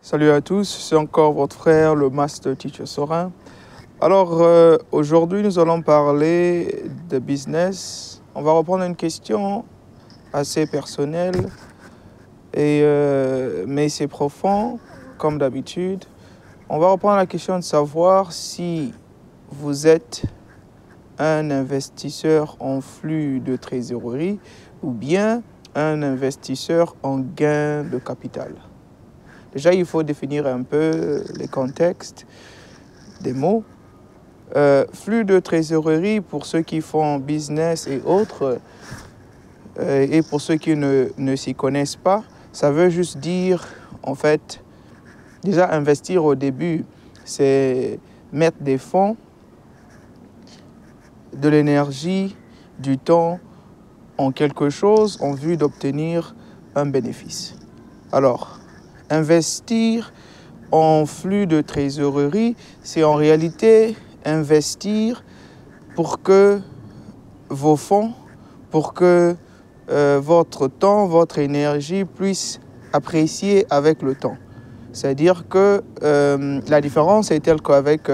Salut à tous, c'est encore votre frère, le Master Teacher Sorin. Alors, aujourd'hui, nous allons parler de business. On va reprendre une question assez personnelle, mais c'est profond, comme d'habitude. On va reprendre la question de savoir si vous êtes un investisseur en flux de trésorerie ou bien un investisseur en gain de capital. Déjà, il faut définir un peu les contextes des mots. Flux de trésorerie pour ceux qui font business et autres, et pour ceux qui ne s'y connaissent pas, ça veut juste dire, en fait, déjà investir au début, c'est mettre des fonds, de l'énergie, du temps en quelque chose en vue d'obtenir un bénéfice. Alors, investir en flux de trésorerie, c'est en réalité investir pour que vos fonds, pour que votre temps, votre énergie puisse apprécier avec le temps. C'est-à-dire que la différence est telle qu'avec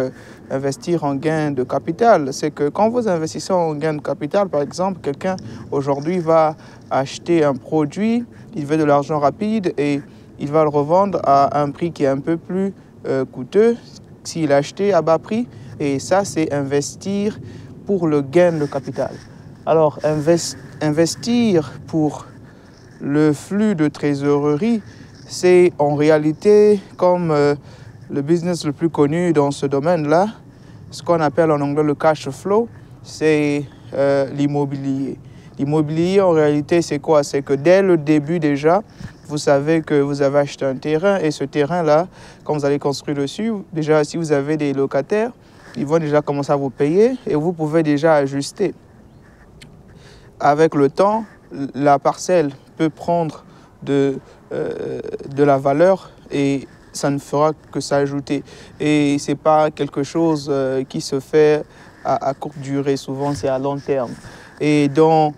investir en gain de capital, c'est que quand vous investissez en gain de capital, par exemple, quelqu'un aujourd'hui va acheter un produit, il veut de l'argent rapide et il va le revendre à un prix qui est un peu plus coûteux s'il l'a acheté à bas prix. Et ça, c'est investir pour le gain de capital. Alors, investir pour le flux de trésorerie, c'est en réalité comme le business le plus connu dans ce domaine-là, ce qu'on appelle en anglais le cash flow, c'est l'immobilier. L'immobilier, en réalité, c'est quoi? C'est que dès le début déjà, vous savez que vous avez acheté un terrain et ce terrain-là, quand vous allez construire dessus, déjà si vous avez des locataires, ils vont déjà commencer à vous payer et vous pouvez déjà ajuster. Avec le temps, la parcelle peut prendre de la valeur et ça ne fera que s'ajouter. Et ce n'est pas quelque chose qui se fait à courte durée, souvent c'est à long terme. Et dans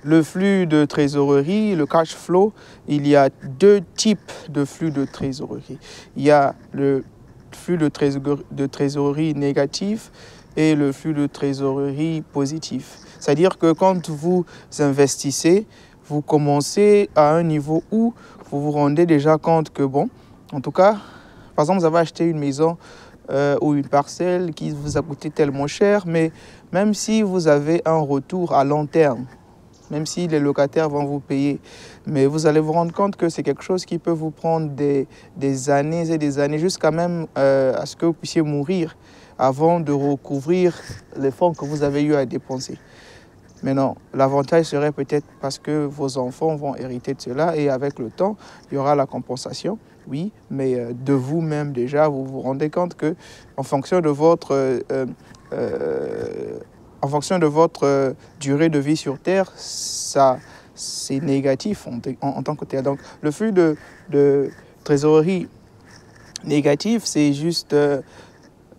le flux de trésorerie, le cash flow, il y a deux types de flux de trésorerie. Il y a le flux de trésorerie négatif et le flux de trésorerie positif. C'est-à-dire que quand vous investissez, vous commencez à un niveau où vous vous rendez déjà compte que, bon, en tout cas, par exemple, vous avez acheté une maison ou une parcelle qui vous a coûté tellement cher, mais même si vous avez un retour à long terme, même si les locataires vont vous payer, mais vous allez vous rendre compte que c'est quelque chose qui peut vous prendre des années et des années, jusqu'à même à ce que vous puissiez mourir avant de recouvrir les fonds que vous avez eu à dépenser. Mais non, l'avantage serait peut-être parce que vos enfants vont hériter de cela et avec le temps, il y aura la compensation, oui, mais de vous-même déjà, vous vous rendez compte que en fonction de votre durée de vie sur Terre, ça, c'est négatif en tant que tel. Donc, le flux de trésorerie négatif, c'est juste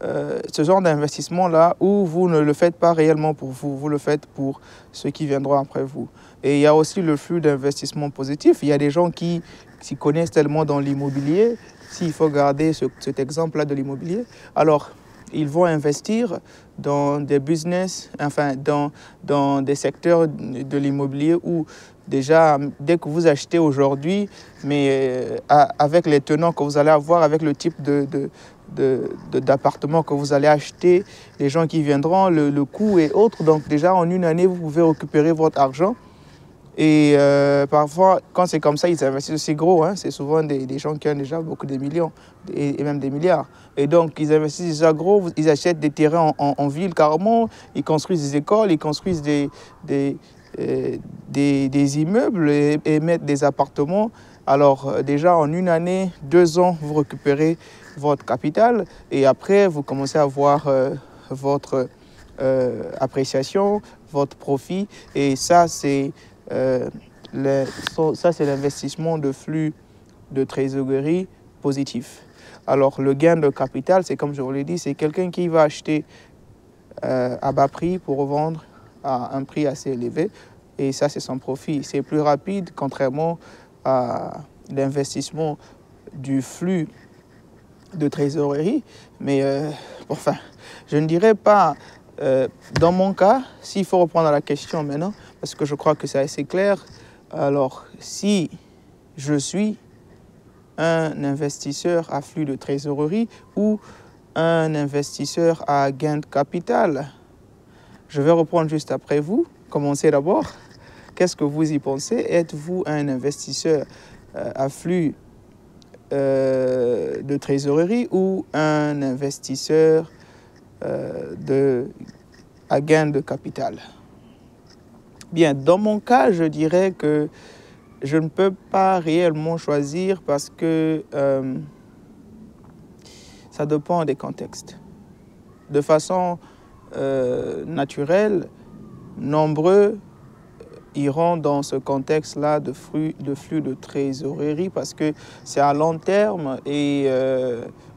ce genre d'investissement-là où vous ne le faites pas réellement pour vous, vous le faites pour ceux qui viendront après vous. Et il y a aussi le flux d'investissement positif. Il y a des gens qui s'y connaissent tellement dans l'immobilier, s'il faut garder cet exemple-là de l'immobilier, alors ils vont investir dans des business, enfin dans des secteurs de l'immobilier où déjà, dès que vous achetez aujourd'hui, mais avec les tenants que vous allez avoir, avec le type d'appartement que vous allez acheter, les gens qui viendront, le coût et autres. Donc déjà, en une année, vous pouvez récupérer votre argent. Et parfois, quand c'est comme ça, ils investissent aussi gros. Hein. C'est souvent des gens qui ont déjà beaucoup de millions et même des milliards. Et donc, ils investissent déjà gros. Ils achètent des terrains en ville carrément. Ils construisent des écoles, ils construisent des immeubles et mettent des appartements. Alors, déjà, en une année, 2 ans, vous récupérez votre capital. Et après, vous commencez à voir votre appréciation, votre profit. Et ça, c'est l'investissement de flux de trésorerie positif. Alors, le gain de capital, c'est comme je vous l'ai dit, c'est quelqu'un qui va acheter à bas prix pour revendre à un prix assez élevé. Et ça, c'est son profit. C'est plus rapide, contrairement à l'investissement du flux de trésorerie, mais enfin, je ne dirais pas, dans mon cas, s'il faut reprendre la question maintenant, parce que je crois que c'est assez clair, alors si je suis un investisseur à flux de trésorerie ou un investisseur à gain de capital, je vais reprendre juste après vous. Commencez d'abord. Qu'est-ce que vous y pensez? Êtes-vous un investisseur à flux de trésorerie ou un investisseur à gain de capital? Bien, dans mon cas, je dirais que je ne peux pas réellement choisir parce que ça dépend des contextes. De façon naturelle, nombreux iront dans ce contexte-là de flux de trésorerie parce que c'est à long terme et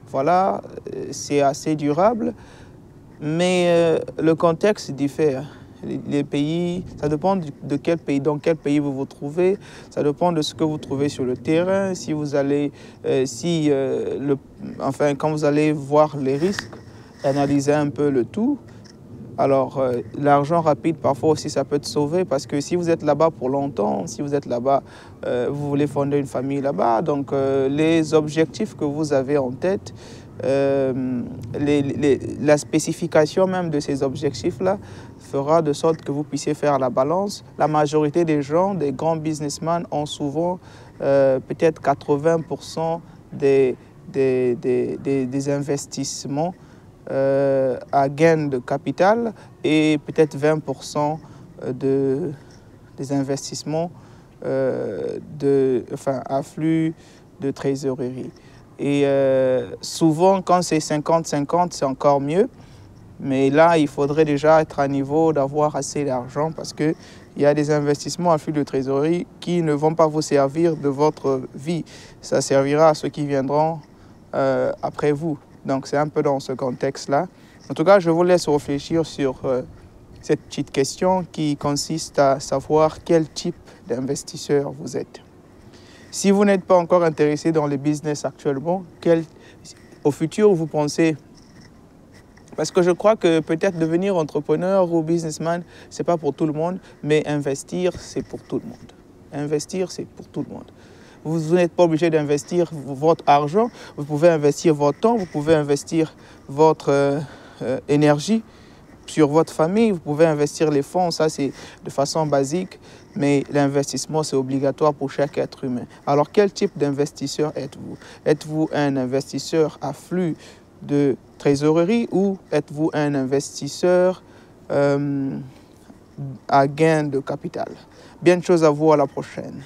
voilà, c'est assez durable. Mais le contexte diffère. Les pays, ça dépend de quel pays, dans quel pays vous vous trouvez, ça dépend de ce que vous trouvez sur le terrain, si vous allez, quand vous allez voir les risques, analyser un peu le tout. Alors, l'argent rapide, parfois aussi, ça peut te sauver parce que si vous êtes là-bas pour longtemps, si vous êtes là-bas, vous voulez fonder une famille là-bas, donc les objectifs que vous avez en tête, la spécification même de ces objectifs-là fera de sorte que vous puissiez faire la balance. La majorité des gens, des grands businessmen, ont souvent peut-être 80% des investissements à gain de capital et peut-être 20% des investissements à flux de trésorerie. Et souvent, quand c'est 50-50, c'est encore mieux. Mais là, il faudrait déjà être à niveau d'avoir assez d'argent parce qu'il y a des investissements à flux de trésorerie qui ne vont pas vous servir de votre vie. Ça servira à ceux qui viendront après vous. Donc, c'est un peu dans ce contexte-là. En tout cas, je vous laisse réfléchir sur cette petite question qui consiste à savoir quel type d'investisseur vous êtes. Si vous n'êtes pas encore intéressé dans les business actuellement, au futur vous pensez... Parce que je crois que peut-être devenir entrepreneur ou businessman, ce n'est pas pour tout le monde, mais investir, c'est pour tout le monde. Investir, c'est pour tout le monde. Vous n'êtes pas obligé d'investir votre argent, vous pouvez investir votre temps, vous pouvez investir votre énergie sur votre famille, vous pouvez investir les fonds, ça c'est de façon basique, mais l'investissement c'est obligatoire pour chaque être humain. Alors quel type d'investisseur êtes-vous? Êtes-vous un investisseur à flux de trésorerie ou êtes-vous un investisseur à gain de capital? Bien de choses à vous, à la prochaine.